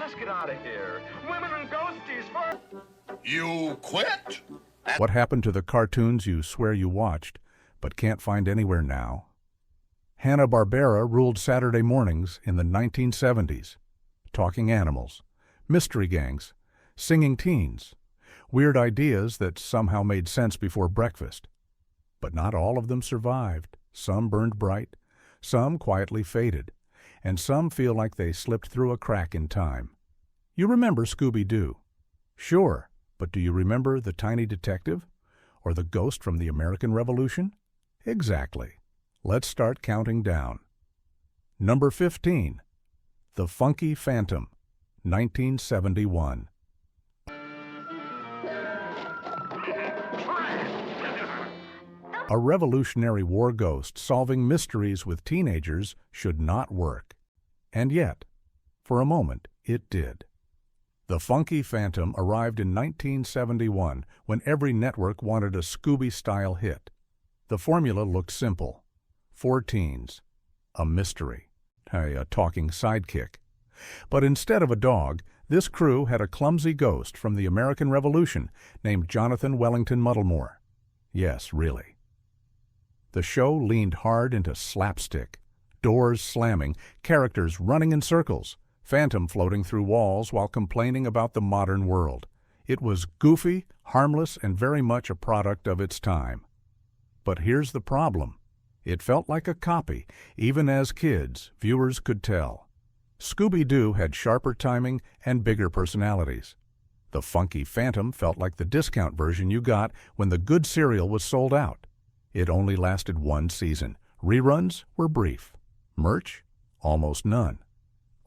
Let's get out of here. Women and ghosties first. You quit? What happened to the cartoons you swear you watched, but can't find anywhere now? Hanna-Barbera ruled Saturday mornings in the 1970s. Talking animals, mystery gangs, singing teens, weird ideas that somehow made sense before breakfast. But not all of them survived. Some burned bright, some quietly faded, and some feel like they slipped through a crack in time. You remember Scooby-Doo? Sure, but do you remember the tiny detective? Or the ghost from the American Revolution? Exactly. Let's start counting down. Number 15. The Funky Phantom, 1971. A Revolutionary War ghost solving mysteries with teenagers should not work. And yet, for a moment, it did. The Funky Phantom arrived in 1971 when every network wanted a Scooby-style hit. The formula looked simple. 4 teens, a mystery, a talking sidekick. But instead of a dog, this crew had a clumsy ghost from the American Revolution named Jonathan Wellington Muddlemore. Yes, really. The show leaned hard into slapstick, doors slamming, characters running in circles, Phantom floating through walls while complaining about the modern world. It was goofy, harmless, and very much a product of its time. But here's the problem. It felt like a copy. Even as kids, viewers could tell. Scooby-Doo had sharper timing and bigger personalities. The Funky Phantom felt like the discount version you got when the good cereal was sold out. It only lasted 1 season. Reruns were brief. Merch? Almost none.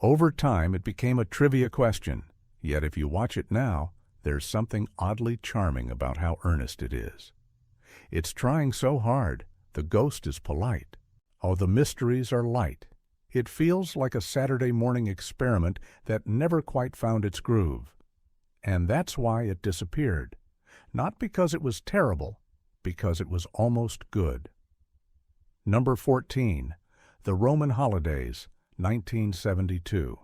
Over time, it became a trivia question. Yet if you watch it now, there's something oddly charming about how earnest it is. It's trying so hard. The ghost is polite. Oh, the mysteries are light. It feels like a Saturday morning experiment that never quite found its groove. And that's why it disappeared. Not because it was terrible, because it was almost good. Number 14. The Roman Holidays, 1972.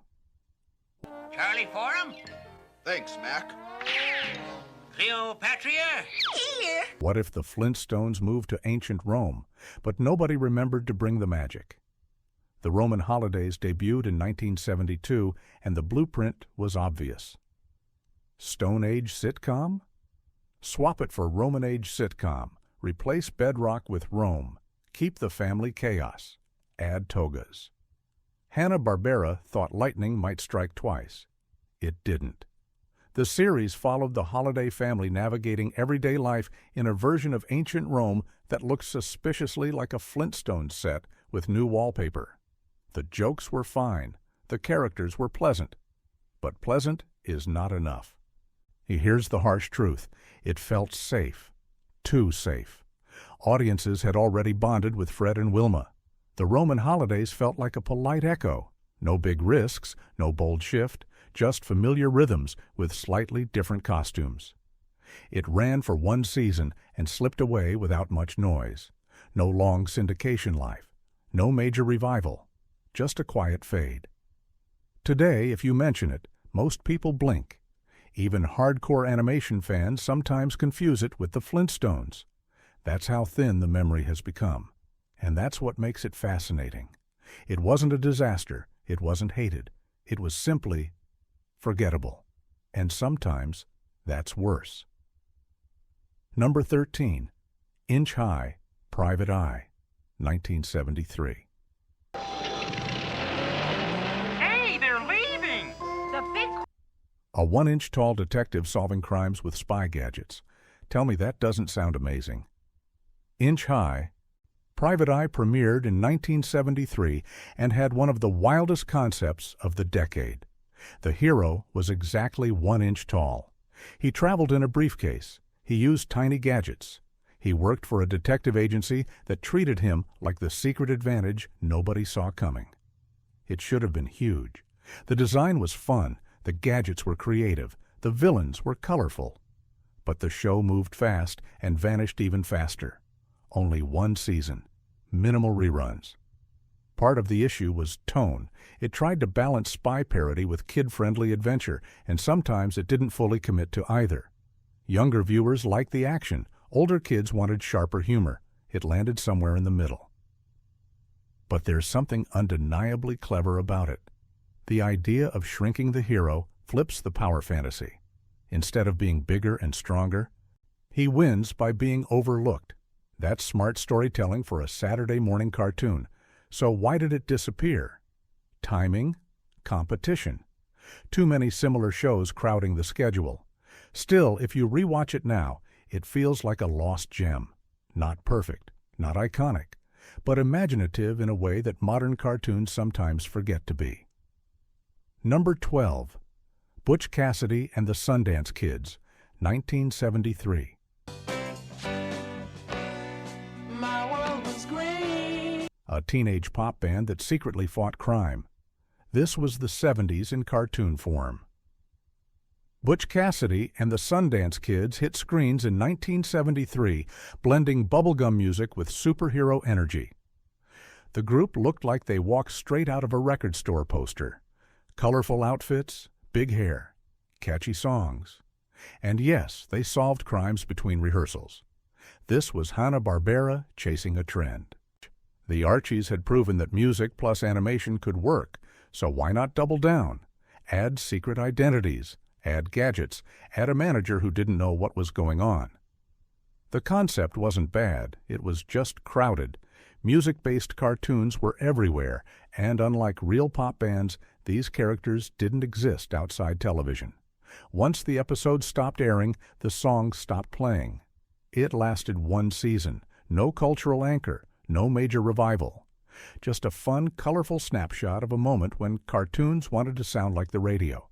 Charlie Forum? Thanks, Mac. Cleopatra? Here. What if the Flintstones moved to ancient Rome, but nobody remembered to bring the magic? The Roman Holidays debuted in 1972, and the blueprint was obvious. Stone Age sitcom? Swap it for Roman Age sitcom. Replace Bedrock with Rome. Keep the family chaos. Add togas. Hanna-Barbera thought lightning might strike twice. It didn't. The series followed the Holiday family navigating everyday life in a version of ancient Rome that looked suspiciously like a Flintstones set with new wallpaper. The jokes were fine. The characters were pleasant. But pleasant is not enough. Here's the harsh truth. It felt safe. Too safe. Audiences had already bonded with Fred and Wilma. The Roman Holidays felt like a polite echo. No big risks, no bold shift, just familiar rhythms with slightly different costumes. It ran for 1 season and slipped away without much noise. No long syndication life. No major revival. Just a quiet fade. Today, if you mention it, most people blink. Even hardcore animation fans sometimes confuse it with the Flintstones. That's how thin the memory has become. And that's what makes it fascinating. It wasn't a disaster. It wasn't hated. It was simply forgettable. And sometimes that's worse. Number 13. Inch High, Private Eye, 1973. Hey, they're leaving! The big... A 1-inch-tall detective solving crimes with spy gadgets. Tell me that doesn't sound amazing. Inch High, Private Eye premiered in 1973 and had one of the wildest concepts of the decade. The hero was exactly 1 inch tall. He traveled in a briefcase. He used tiny gadgets. He worked for a detective agency that treated him like the secret advantage nobody saw coming. It should have been huge. The design was fun. The gadgets were creative. The villains were colorful. But the show moved fast and vanished even faster. Only 1 season. Minimal reruns. Part of the issue was tone. It tried to balance spy parody with kid-friendly adventure, and sometimes it didn't fully commit to either. Younger viewers liked the action. Older kids wanted sharper humor. It landed somewhere in the middle. But there's something undeniably clever about it. The idea of shrinking the hero flips the power fantasy. Instead of being bigger and stronger, he wins by being overlooked. That's smart storytelling for a Saturday morning cartoon. So why did it disappear? Timing? Competition. Too many similar shows crowding the schedule. Still, if you rewatch it now, it feels like a lost gem. Not perfect, not iconic, but imaginative in a way that modern cartoons sometimes forget to be. Number 12. Butch Cassidy and the Sundance Kids, 1973. My world was green. A teenage pop band that secretly fought crime. This was the 70s in cartoon form. Butch Cassidy and the Sundance Kids hit screens in 1973, blending bubblegum music with superhero energy. The group looked like they walked straight out of a record store poster. Colorful outfits, big hair, catchy songs. And yes, they solved crimes between rehearsals. This was Hanna-Barbera chasing a trend. The Archies had proven that music plus animation could work, so why not double down? Add secret identities, add gadgets, add a manager who didn't know what was going on. The concept wasn't bad, it was just crowded. Music-based cartoons were everywhere, and unlike real pop bands, these characters didn't exist outside television. Once the episode stopped airing, the song stopped playing. It lasted one season, no cultural anchor, no major revival. Just a fun, colorful snapshot of a moment when cartoons wanted to sound like the radio.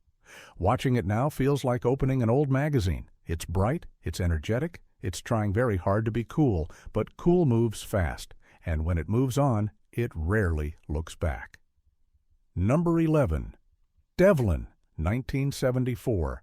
Watching it now feels like opening an old magazine. It's bright, it's energetic, it's trying very hard to be cool, but cool moves fast, and when it moves on, it rarely looks back. Number 11. Devlin, 1974.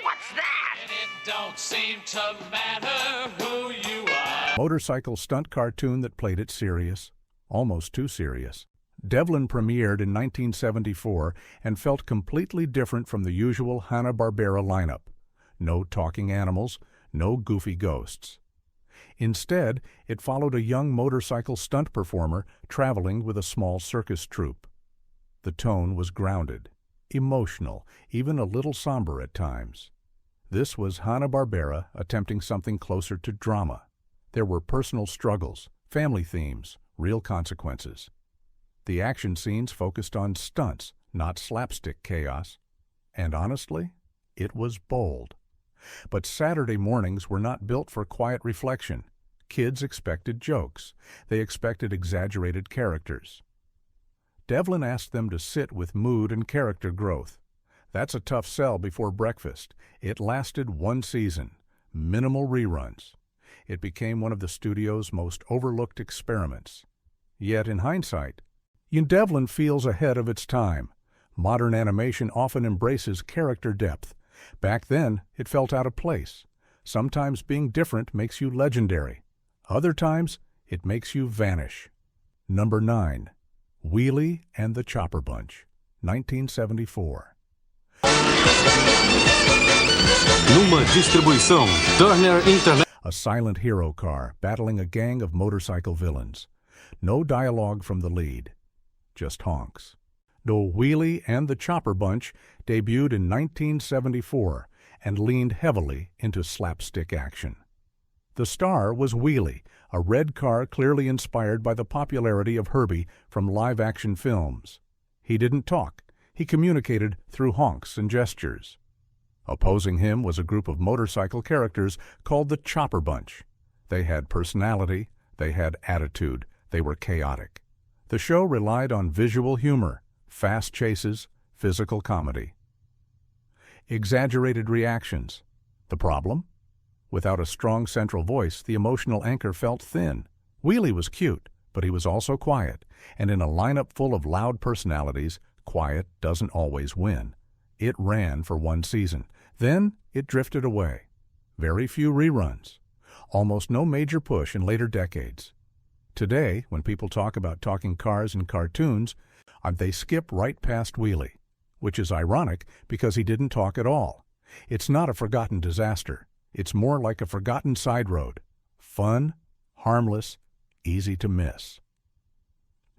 What's that? And it don't seem to matter who you are. Motorcycle stunt cartoon that played it serious, almost too serious. Devlin premiered in 1974 and felt completely different from the usual Hanna-Barbera lineup. No talking animals, no goofy ghosts. Instead, it followed a young motorcycle stunt performer traveling with a small circus troupe. The tone was grounded, emotional, even a little somber at times. This was Hanna-Barbera attempting something closer to drama. There were personal struggles, family themes, real consequences. The action scenes focused on stunts, not slapstick chaos. And honestly, it was bold. But Saturday mornings were not built for quiet reflection. Kids expected jokes. They expected exaggerated characters. Devlin asked them to sit with mood and character growth. That's a tough sell before breakfast. It lasted one season. Minimal reruns. It became one of the studio's most overlooked experiments. Yet in hindsight, Devlin feels ahead of its time. Modern animation often embraces character depth. Back then, it felt out of place. Sometimes being different makes you legendary. Other times, it makes you vanish. Number 9. Wheelie and the Chopper Bunch, 1974. Numa distribuição Turner Internet. A silent hero car battling a gang of motorcycle villains. No dialogue from the lead. Just honks. though Wheelie and the Chopper Bunch debuted in 1974 and leaned heavily into slapstick action. The star was Wheelie, a red car clearly inspired by the popularity of Herbie from live-action films. He didn't talk. He communicated through honks and gestures. Opposing him was a group of motorcycle characters called the Chopper Bunch. They had personality, they had attitude, they were chaotic. The show relied on visual humor, fast chases, physical comedy. Exaggerated reactions. The problem? Without a strong central voice, the emotional anchor felt thin. Wheelie was cute, but he was also quiet, and in a lineup full of loud personalities, quiet doesn't always win. It ran for one season. Then it drifted away. Very few reruns. Almost no major push in later decades. Today, when people talk about talking cars and cartoons, they skip right past Wheelie, which is ironic because he didn't talk at all. It's not a forgotten disaster. It's more like a forgotten side road. Fun, harmless, easy to miss.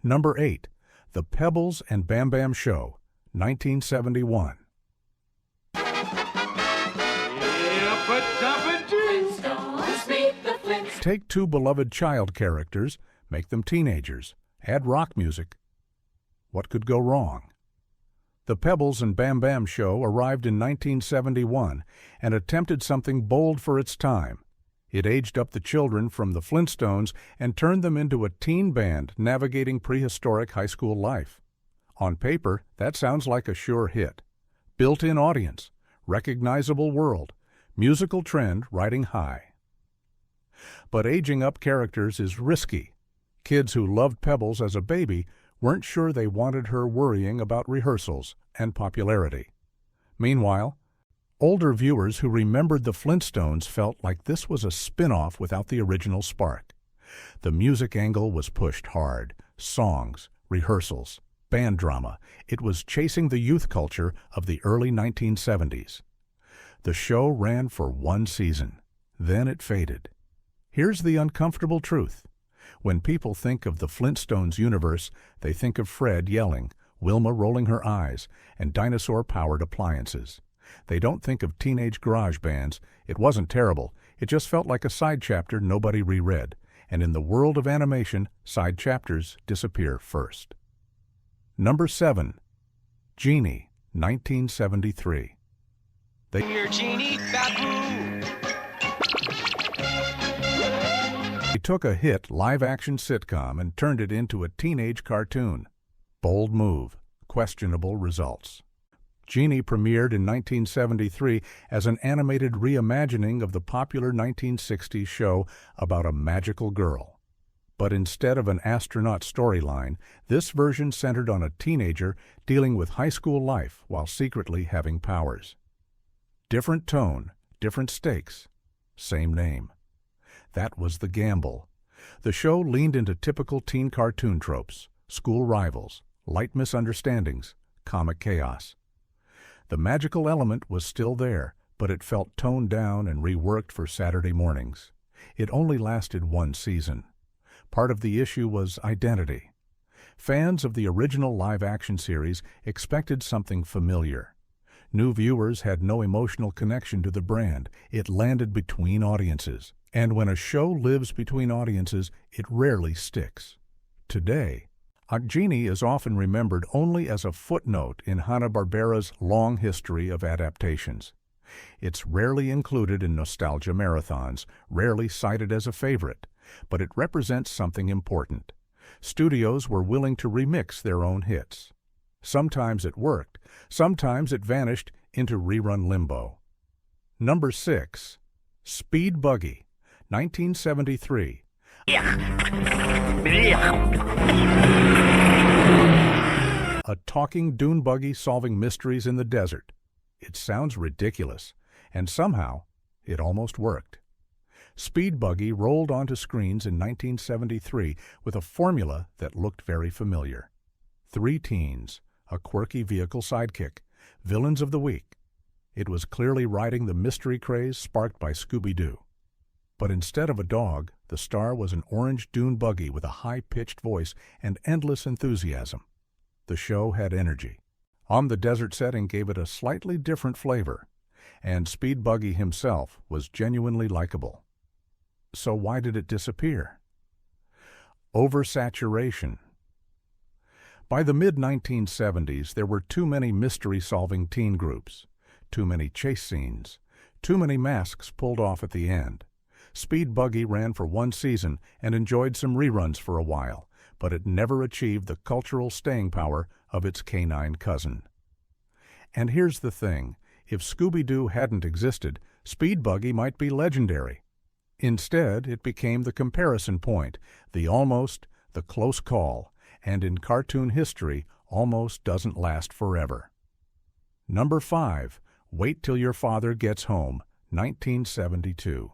Number 8. The Pebbles and Bamm-Bamm Show, 1971. Take two beloved child characters, make them teenagers, add rock music. What could go wrong? The Pebbles and Bamm-Bamm Show arrived in 1971 and attempted something bold for its time. It aged up the children from the Flintstones and turned them into a teen band navigating prehistoric high school life. On paper, that sounds like a sure hit. Built-in audience, recognizable world, musical trend riding high. But aging up characters is risky. Kids who loved Pebbles as a baby weren't sure they wanted her worrying about rehearsals and popularity. Meanwhile, older viewers who remembered the Flintstones felt like this was a spin-off without the original spark. The music angle was pushed hard. Songs, rehearsals, band drama. It was chasing the youth culture of the early 1970s. The show ran for one season. Then it faded. Here's the uncomfortable truth. When people think of the Flintstones universe, they think of Fred yelling, Wilma rolling her eyes, and dinosaur-powered appliances. They don't think of teenage garage bands. It wasn't terrible. It just felt like a side chapter nobody reread. And in the world of animation, side chapters disappear first. Number 7. Jeannie, 1973. Here, Jeannie, Babu. They took a hit live-action sitcom and turned it into a teenage cartoon. Bold move, questionable results. Jeannie premiered in 1973 as an animated reimagining of the popular 1960s show about a magical girl. But instead of an astronaut storyline, this version centered on a teenager dealing with high school life while secretly having powers. Different tone, different stakes, same name. That was the gamble. The show leaned into typical teen cartoon tropes, school rivals, light misunderstandings, comic chaos. The magical element was still there, but it felt toned down and reworked for Saturday mornings. It only lasted one season. Part of the issue was identity. Fans of the original live-action series expected something familiar. New viewers had no emotional connection to the brand. It landed between audiences. And when a show lives between audiences, it rarely sticks. Today, Jeannie is often remembered only as a footnote in Hanna-Barbera's long history of adaptations. It's rarely included in nostalgia marathons, rarely cited as a favorite, but it represents something important. Studios were willing to remix their own hits. Sometimes it worked, sometimes it vanished into rerun limbo. Number 6. Speed Buggy, 1973. A talking dune buggy solving mysteries in the desert. It sounds ridiculous, and somehow it almost worked. Speed Buggy rolled onto screens in 1973 with a formula that looked very familiar. 3 teens, a quirky vehicle sidekick, villains of the week. It was clearly riding the mystery craze sparked by Scooby-Doo. But instead of a dog, the star was an orange dune buggy with a high-pitched voice and endless enthusiasm. The show had energy. On the desert setting gave it a slightly different flavor, and Speed Buggy himself was genuinely likable. So why did it disappear? Oversaturation. By the mid-1970s, there were too many mystery-solving teen groups, too many chase scenes, too many masks pulled off at the end. Speed Buggy ran for one season and enjoyed some reruns for a while, but it never achieved the cultural staying power of its canine cousin. And here's the thing, if Scooby-Doo hadn't existed, Speed Buggy might be legendary. Instead, it became the comparison point, the almost, the close call, and in cartoon history, almost doesn't last forever. Number 5. Wait Till Your Father Gets Home, 1972.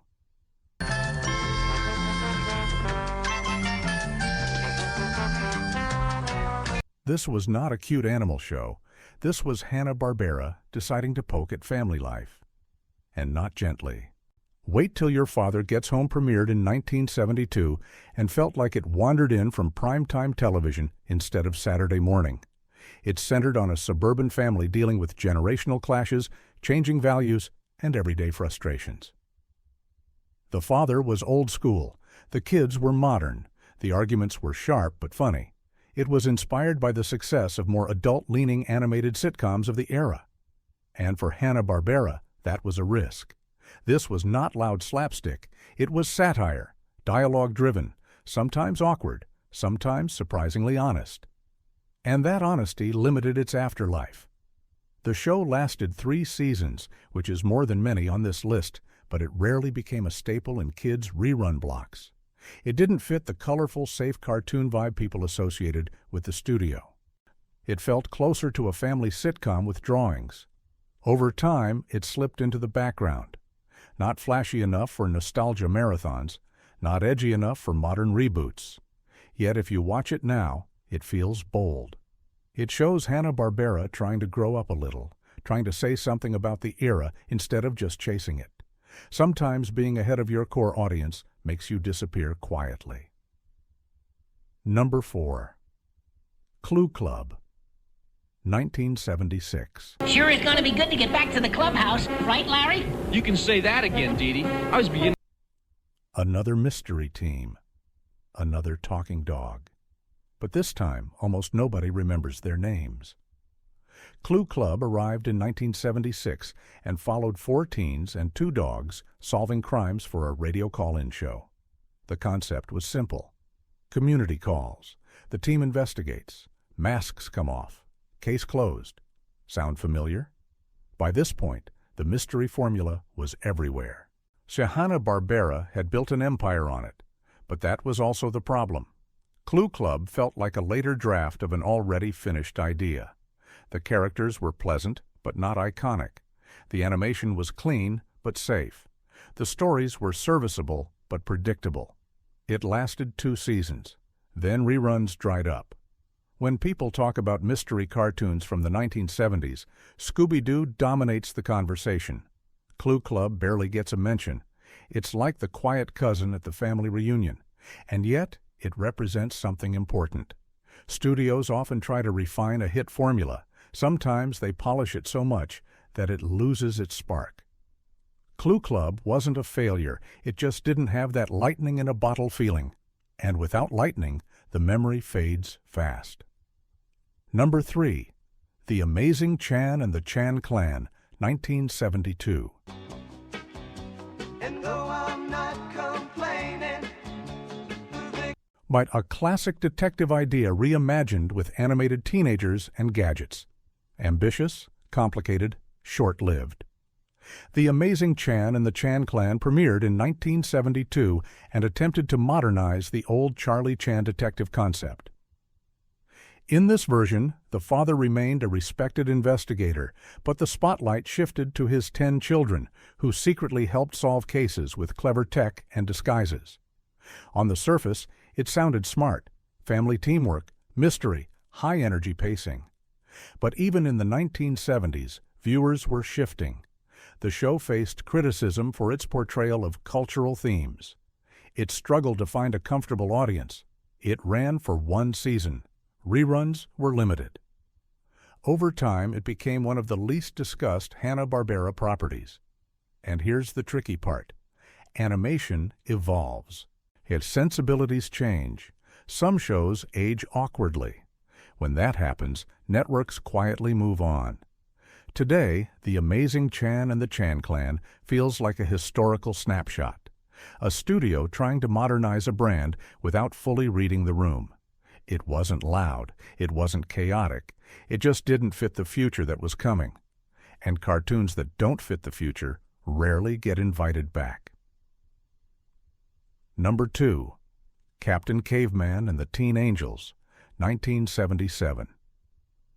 This was not a cute animal show. This was Hanna-Barbera deciding to poke at family life. And not gently. Wait Till Your Father Gets Home premiered in 1972 and felt like it wandered in from primetime television instead of Saturday morning. It centered on a suburban family dealing with generational clashes, changing values, and everyday frustrations. The father was old school. The kids were modern. The arguments were sharp but funny. It was inspired by the success of more adult-leaning animated sitcoms of the era. And for Hanna-Barbera, that was a risk. This was not loud slapstick. It was satire, dialogue-driven, sometimes awkward, sometimes surprisingly honest. And that honesty limited its afterlife. The show lasted 3 seasons, which is more than many on this list, but it rarely became a staple in kids' rerun blocks. It didn't fit the colorful, safe cartoon vibe people associated with the studio. It felt closer to a family sitcom with drawings. Over time, it slipped into the background. Not flashy enough for nostalgia marathons, not edgy enough for modern reboots. Yet if you watch it now, it feels bold. It shows Hanna-Barbera trying to grow up a little, trying to say something about the era instead of just chasing it. Sometimes being ahead of your core audience makes you disappear quietly. Number 4. Clue Club, 1976. Sure is going to be good to get back to the clubhouse, right, Larry? You can say that again, Dee Dee. I was beginning. Another mystery team. Another talking dog. But this time, almost nobody remembers their names. Clue Club arrived in 1976 and followed 4 teens and 2 dogs solving crimes for a radio call-in show. The concept was simple. Community calls. The team investigates. Masks come off. Case closed. Sound familiar? By this point, the mystery formula was everywhere. Hanna-Barbera had built an empire on it, but that was also the problem. Clue Club felt like a later draft of an already finished idea. The characters were pleasant, but not iconic. The animation was clean, but safe. The stories were serviceable, but predictable. It lasted 2 seasons. Then reruns dried up. When people talk about mystery cartoons from the 1970s, Scooby-Doo dominates the conversation. Clue Club barely gets a mention. It's like the quiet cousin at the family reunion. And yet, it represents something important. Studios often try to refine a hit formula. Sometimes they polish it so much that it loses its spark. Clue Club wasn't a failure. It just didn't have that lightning-in-a-bottle feeling. And without lightning, the memory fades fast. Number 3. The Amazing Chan and the Chan Clan, 1972. And though I'm not complaining, But a classic detective idea reimagined with animated teenagers and gadgets. Ambitious, complicated, short-lived. The Amazing Chan and the Chan Clan premiered in 1972 and attempted to modernize the old Charlie Chan detective concept. In this version, the father remained a respected investigator, but the spotlight shifted to his 10 children, who secretly helped solve cases with clever tech and disguises. On the surface, it sounded smart: family teamwork, mystery, high-energy pacing. But even in the 1970s, viewers were shifting. The show faced criticism for its portrayal of cultural themes. It struggled to find a comfortable audience. It ran for 1 season. Reruns were limited. Over time, it became one of the least discussed Hanna-Barbera properties. And here's the tricky part. Animation evolves. Its sensibilities change. Some shows age awkwardly. When that happens, networks quietly move on. Today, The Amazing Chan and the Chan Clan feels like a historical snapshot. A studio trying to modernize a brand without fully reading the room. It wasn't loud. It wasn't chaotic. It just didn't fit the future that was coming. And cartoons that don't fit the future rarely get invited back. Number 2. Captain Caveman and the Teen Angels, 1977.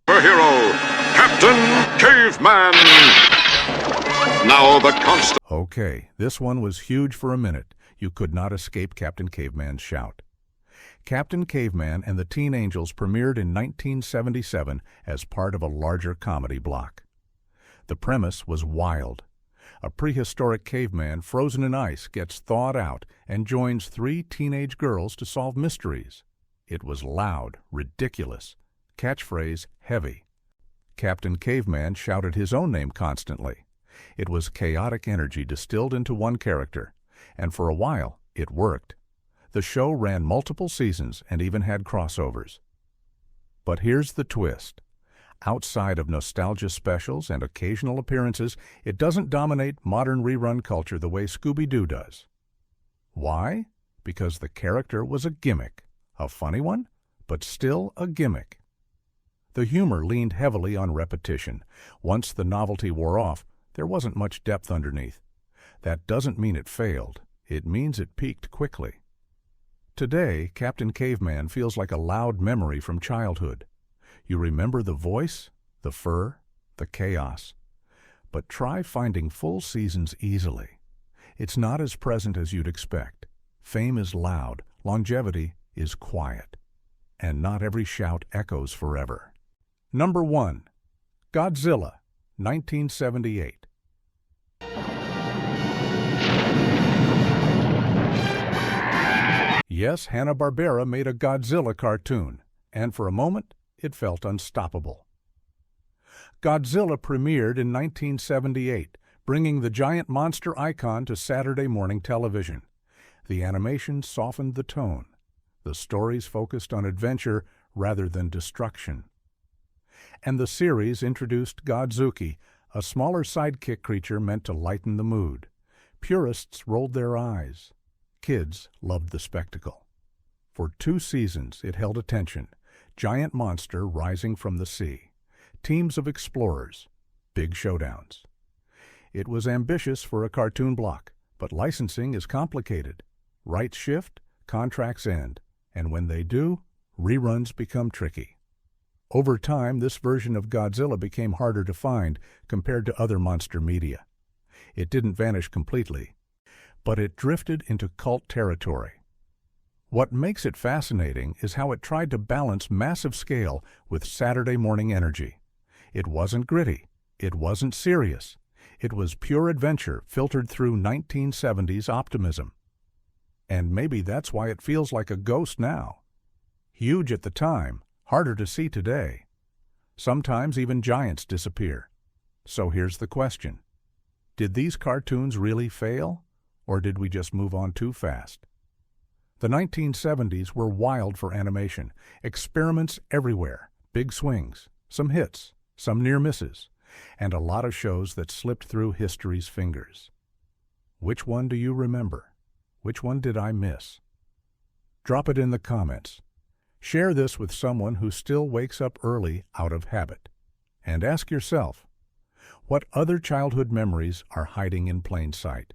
Hero, Captain Caveman. Now the constant. Okay, this one was huge for a minute. You could not escape Captain Caveman's shout. Captain Caveman and the Teen Angels premiered in 1977 as part of a larger comedy block. The premise was wild. A prehistoric caveman frozen in ice gets thawed out and joins 3 teenage girls to solve mysteries. It was loud, ridiculous, catchphrase heavy. Captain Caveman shouted his own name constantly. It was chaotic energy distilled into one character, and for a while it worked. The show ran multiple seasons and even had crossovers. But here's the twist. Outside of nostalgia specials and occasional appearances, it doesn't dominate modern rerun culture the way Scooby-Doo does. Why? Because the character was a gimmick. A funny one, but still a gimmick. The humor leaned heavily on repetition. Once the novelty wore off, there wasn't much depth underneath. That doesn't mean it failed. It means it peaked quickly. Today, Captain Caveman feels like a loud memory from childhood. You remember the voice, the fur, the chaos. But try finding full seasons easily. It's not as present as you'd expect. Fame is loud, longevity is quiet. And not every shout echoes forever. Number 1. Godzilla, 1978. Yes, Hanna-Barbera made a Godzilla cartoon, and for a moment, it felt unstoppable. Godzilla premiered in 1978, bringing the giant monster icon to Saturday morning television. The animation softened the tone. The stories focused on adventure rather than destruction. And the series introduced Godzuki, a smaller sidekick creature meant to lighten the mood. Purists rolled their eyes. Kids loved the spectacle. For 2 seasons, it held attention. Giant monster rising from the sea. Teams of explorers. Big showdowns. It was ambitious for a cartoon block, but licensing is complicated. Rights shift, contracts end, and when they do, reruns become tricky. Over time, this version of Godzilla became harder to find compared to other monster media. It didn't vanish completely, but it drifted into cult territory. What makes it fascinating is how it tried to balance massive scale with Saturday morning energy. It wasn't gritty. It wasn't serious. It was pure adventure filtered through 1970s optimism. And maybe that's why it feels like a ghost now. Huge at the time, harder to see today. Sometimes even giants disappear. So here's the question. Did these cartoons really fail, or did we just move on too fast? The 1970s were wild for animation. Experiments everywhere, big swings, some hits, some near misses, and a lot of shows that slipped through history's fingers. Which one do you remember? Which one did I miss? Drop it in the comments. Share this with someone who still wakes up early out of habit. And ask yourself, what other childhood memories are hiding in plain sight?